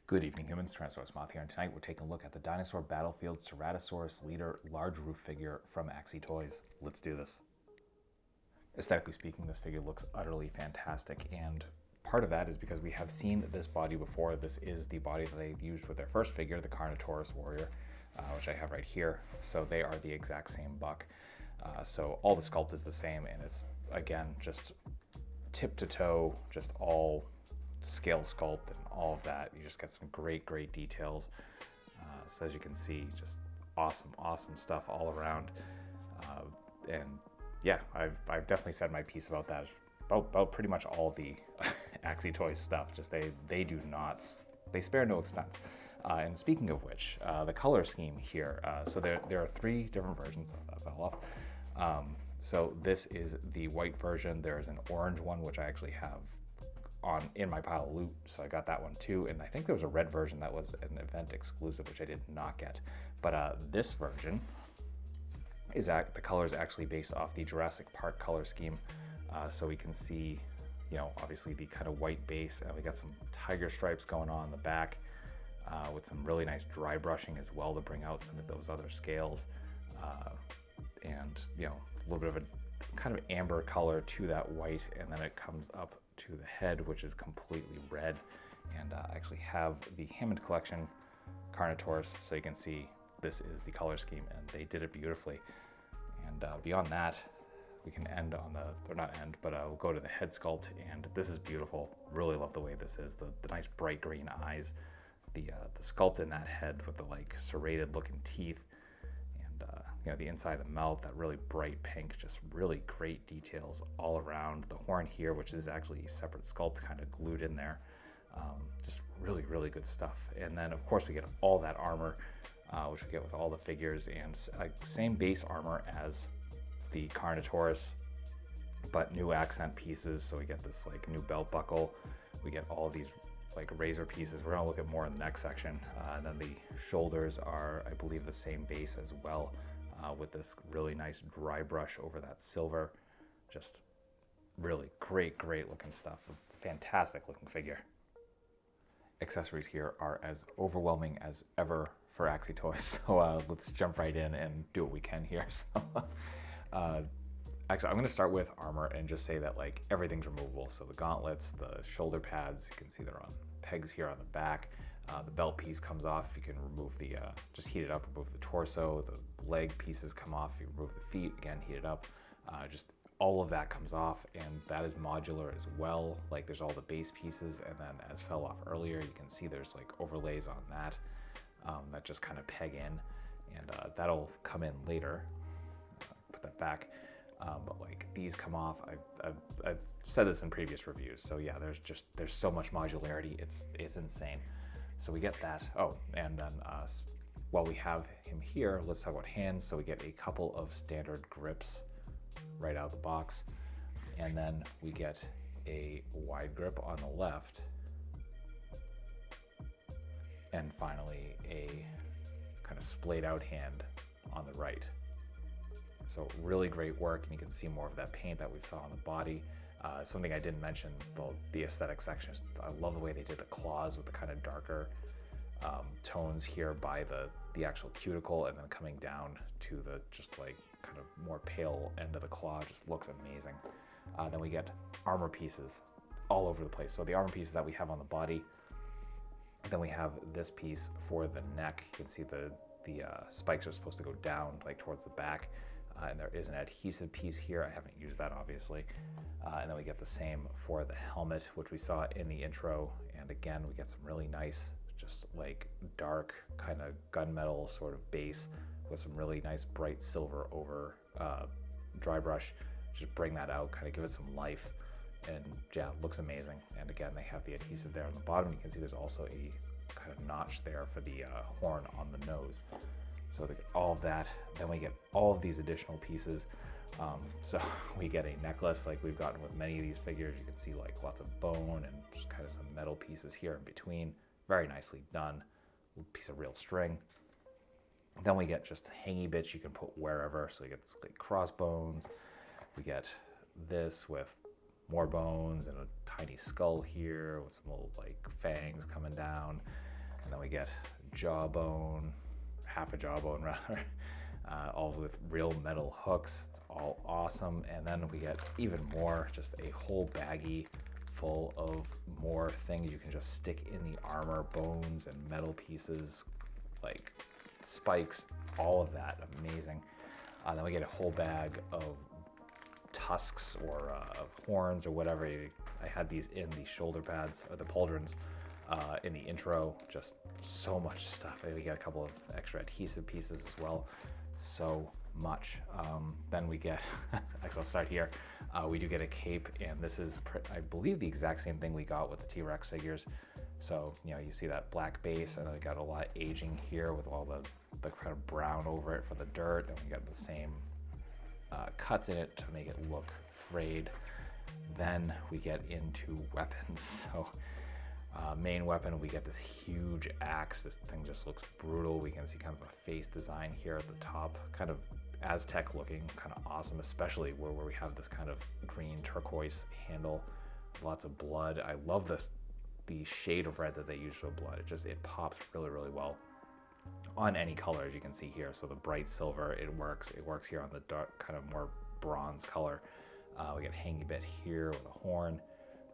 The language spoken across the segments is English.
Good evening, humans. Tyrannosaurusmoth here, and tonight we're taking a look at the Dinosaur Battlefield Ceratosaurus Leader large roof figure from AxyToys. Let's do this. Aesthetically speaking, this figure looks utterly fantastic, and part of that is because we have seen this body before. This is the body that they used with their first figure, the Carnotaurus Warrior, which I have right here. So they are the exact same buck. So all the sculpt is the same, and it's, again, just tip to toe, just all scale sculpt and all of that. You just get some great details. So as you can see, just awesome stuff all around. And yeah, I've definitely said my piece about that. About pretty much all the AxyToys stuff. Just they do not, they spare no expense. And speaking of which, the color scheme here. So there are three different versions. That fell off. So this is the white version. There's an orange one, which I actually have in my pile of loot, so I got that one too. And I think there was a red version that was an event exclusive, which I did not get. But this version is the color is actually based off the Jurassic Park color scheme. So we can see, you know, obviously the kind of white base, and we got some tiger stripes going on in the back, with some really nice dry brushing as well to bring out some of those other scales, and you know, a little bit of a kind of amber color to that white, and then it comes up to the head, which is completely red. And I actually have the Hammond Collection Carnotaurus, so you can see this is the color scheme, and they did it beautifully. And beyond that, we can end on the, or not end, but we'll go to the head sculpt, and this is beautiful. Really love the way this is, the nice bright green eyes, the sculpt in that head with the like serrated looking teeth, and you know, the inside of the mouth, that really bright pink, just really great details all around. The horn here, which is actually a separate sculpt kind of glued in there. Just really good stuff. And then of course we get all that armor, which we get with all the figures, and same base armor as the Carnotaurus, but new accent pieces. So we get this like new belt buckle, we get all these like razor pieces. We're gonna look at more in the next section. And then the shoulders are, I believe, the same base as well, with this really nice dry brush over that silver. Just really great looking stuff. Fantastic looking figure. Accessories here are as overwhelming as ever for AxyToys, so let's jump right in and do what we can here. So, actually, I'm going to start with armor and just say that like everything's removable. So the gauntlets, the shoulder pads, you can see they're on pegs here on the back. The belt piece comes off. You can remove the, just heat it up, remove the torso. The leg pieces come off. You remove the feet, again, heat it up. Just all of that comes off, and that is modular as well. Like there's all the base pieces, and then as fell off earlier, you can see there's like overlays on that, that just kind of peg in, and that'll come in later. Put that back. But like these come off. I've said this in previous reviews. So yeah, there's so much modularity. It's insane. So we get that. Oh, and then while we have him here, let's talk about hands. So we get a couple of standard grips right out of the box, and then we get a wide grip on the left, and finally a kind of splayed out hand on the right. So really great work, and you can see more of that paint that we saw on the body. Something I didn't mention, the aesthetic section. I love the way they did the claws with the kind of darker tones here by the actual cuticle, and then coming down to the just like kind of more pale end of the claw. Just looks amazing. Then we get armor pieces all over the place. So the armor pieces that we have on the body. Then we have this piece for the neck. You can see the spikes are supposed to go down like towards the back. And there is an adhesive piece here. I haven't used that, obviously. And then we get the same for the helmet, which we saw in the intro. And again, we get some really nice, just like dark kind of gunmetal sort of base with some really nice bright silver over dry brush. Just bring that out, kind of give it some life. And yeah, it looks amazing. And again, they have the adhesive there on the bottom. You can see there's also a kind of notch there for the horn on the nose. So they get all of that. Then we get all of these additional pieces. So we get a necklace like we've gotten with many of these figures. You can see like lots of bone and just kind of some metal pieces here in between. Very nicely done. A piece of real string. Then we get just hangy bits you can put wherever. So you get this, like, crossbones. We get this with more bones and a tiny skull here with some little like fangs coming down. And then we get jawbone, half a jawbone rather, all with real metal hooks. It's all awesome. And then we get even more, just a whole baggie full of more things you can just stick in the armor, bones and metal pieces, like spikes, all of that. Amazing. Then we get a whole bag of tusks or horns or whatever. I had these in the shoulder pads or the pauldrons in the intro. Just so much stuff. We get a couple of extra adhesive pieces as well. So much. Then we get, actually I'll start here. We do get a cape, and this is, I believe, the exact same thing we got with the T-Rex figures. So, you know, you see that black base, and I got a lot of aging here with all the kind of brown over it for the dirt, and we got the same cuts in it to make it look frayed. Then we get into weapons. So main weapon, we get this huge axe. This thing just looks brutal. We can see kind of a face design here at the top, kind of Aztec looking, kind of awesome, especially where we have this kind of green turquoise handle, lots of blood. I love the shade of red that they use for blood. It pops really, really well on any color, as you can see here. So the bright silver, it works here on the dark, kind of more bronze color. We get a hangy bit here with a horn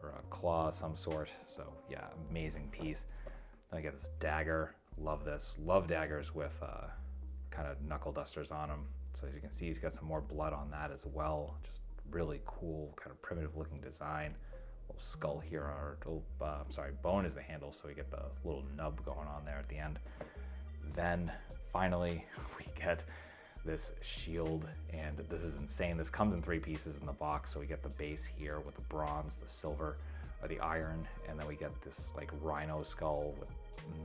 or a claw of some sort. So yeah, amazing piece. Then I get this dagger. Love this. Love daggers with kind of knuckle dusters on them. So as you can see, he's got some more blood on that as well. Just really cool, kind of primitive looking design. Little skull here, or bone is the handle, so we get the little nub going on there at the end. Then finally we get this shield, and this is insane. This comes in 3 pieces in the box. So we get the base here with the bronze, the silver, or the iron, and then we get this like rhino skull with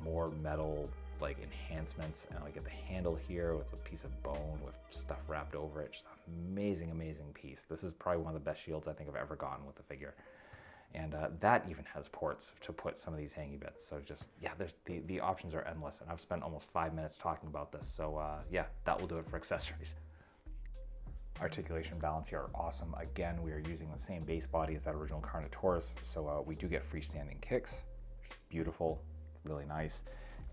more metal like enhancements, and I get the handle here with a piece of bone with stuff wrapped over it. Just amazing, amazing piece. This is probably one of the best shields I think I've ever gotten with the figure. And that even has ports to put some of these hangy bits. So just, yeah, there's the options are endless, and I've spent almost 5 minutes talking about this. So yeah, that will do it for accessories. Articulation, balance here are awesome. Again, we are using the same base body as that original Carnotaurus. So we do get freestanding kicks. Beautiful, really nice.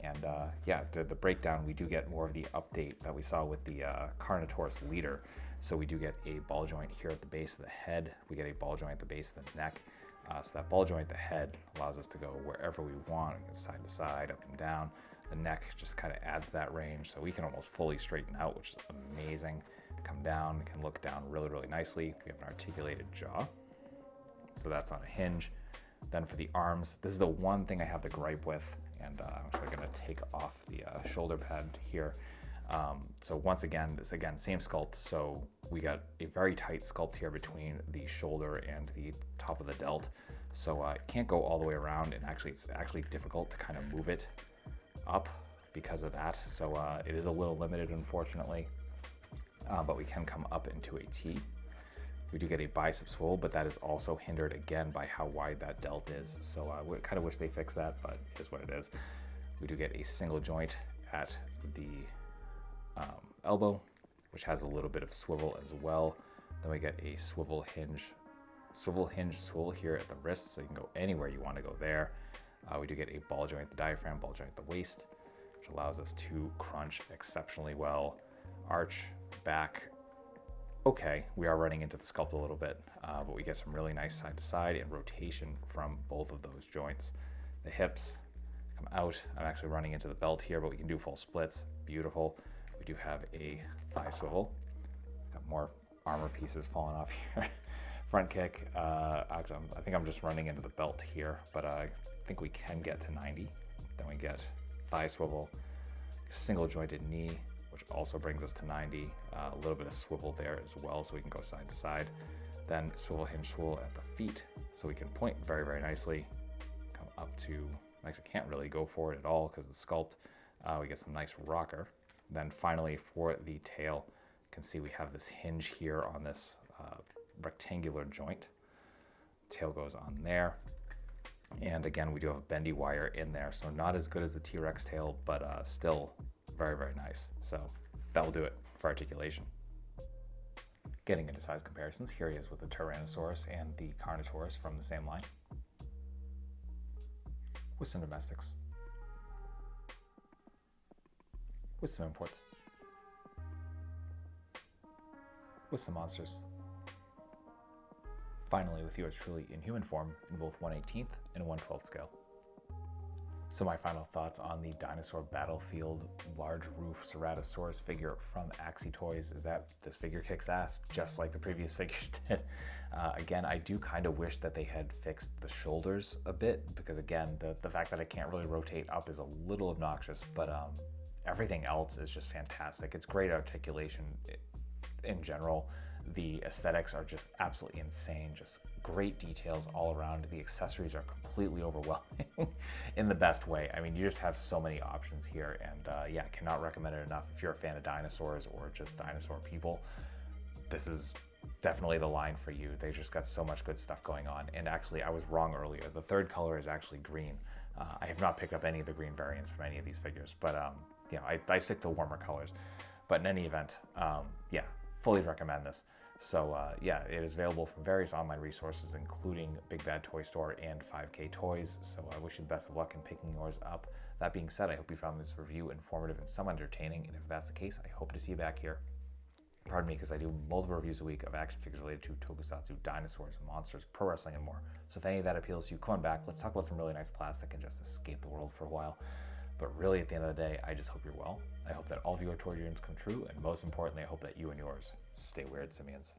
And yeah, the breakdown, we do get more of the update that we saw with the Carnotaurus leader. So we do get a ball joint here at the base of the head. We get a ball joint at the base of the neck. So that ball joint at the head allows us to go wherever we want, side to side, up and down. The neck just kind of adds that range, so we can almost fully straighten out, which is amazing. Come down, can look down really, really nicely. We have an articulated jaw, so that's on a hinge. Then for the arms, this is the one thing I have the gripe with, and I'm actually going to take off the shoulder pad here. So once again, same sculpt. So we got a very tight sculpt here between the shoulder and the top of the delt. So it can't go all the way around, and it's actually difficult to kind of move it up because of that. So it is a little limited, unfortunately, but we can come up into a T. We do get a bicep swivel, but that is also hindered again by how wide that delt is. So I kind of wish they fixed that, but it is what it is. We do get a single joint at the elbow, which has a little bit of swivel as well. Then we get a swivel hinge here at the wrist, so you can go anywhere you want to go there. We do get a ball joint at the diaphragm, ball joint at the waist, which allows us to crunch exceptionally well. Arch, back. Okay, we are running into the sculpt a little bit, but we get some really nice side to side and rotation from both of those joints. The hips come out. I'm actually running into the belt here, but we can do full splits. Beautiful. We do have a thigh swivel. Got more armor pieces falling off here. Front kick. Actually, I think I'm just running into the belt here, but I think we can get to 90. Then we get thigh swivel, single jointed knee, which also brings us to 90. A little bit of swivel there as well, so we can go side to side. Then swivel hinge swivel at the feet, so we can point very, very nicely. Come up to, actually can't really go for it at all because of the sculpt. We get some nice rocker. Then finally for the tail, you can see we have this hinge here on this rectangular joint. Tail goes on there. And again, we do have a bendy wire in there, so not as good as the T-Rex tail, but still very, very nice. So that will do it for articulation. Getting into size comparisons, here he is with the Tyrannosaurus and the Carnotaurus from the same line with some domestics. with some imports, with some monsters. Finally, with yours truly in human form in both 1/18 and 1/12 scale. So my final thoughts on the Dinosaur Battlefield large roof Ceratosaurus figure from AxyToys is that this figure kicks ass, just like the previous figures did. Again, I do kind of wish that they had fixed the shoulders a bit, because again, the fact that I can't really rotate up is a little obnoxious, but everything else is just fantastic. It's great articulation in general. The aesthetics are just absolutely insane, just great details all around. The accessories are completely overwhelming in the best way. I mean, you just have so many options here, and yeah, cannot recommend it enough. If you're a fan of dinosaurs or just dinosaur people, this is definitely the line for you. They just got so much good stuff going on. And actually, I was wrong earlier. The third color is actually green. I have not picked up any of the green variants from any of these figures, but you know, I stick to warmer colors. But in any event, yeah, fully recommend this. So yeah, it is available from various online resources, including Big Bad Toy Store and 5K Toys. So I wish you the best of luck in picking yours up. That being said, I hope you found this review informative and some entertaining. And if that's the case, I hope to see you back here. Pardon me, because I do multiple reviews a week of action figures related to tokusatsu, dinosaurs, monsters, pro wrestling, and more. So if any of that appeals to you, come on back. Let's talk about some really nice plastic and just escape the world for a while. But really, at the end of the day, I just hope you're well. I hope that all of your toy dreams come true. And most importantly, I hope that you and yours stay weird, simians.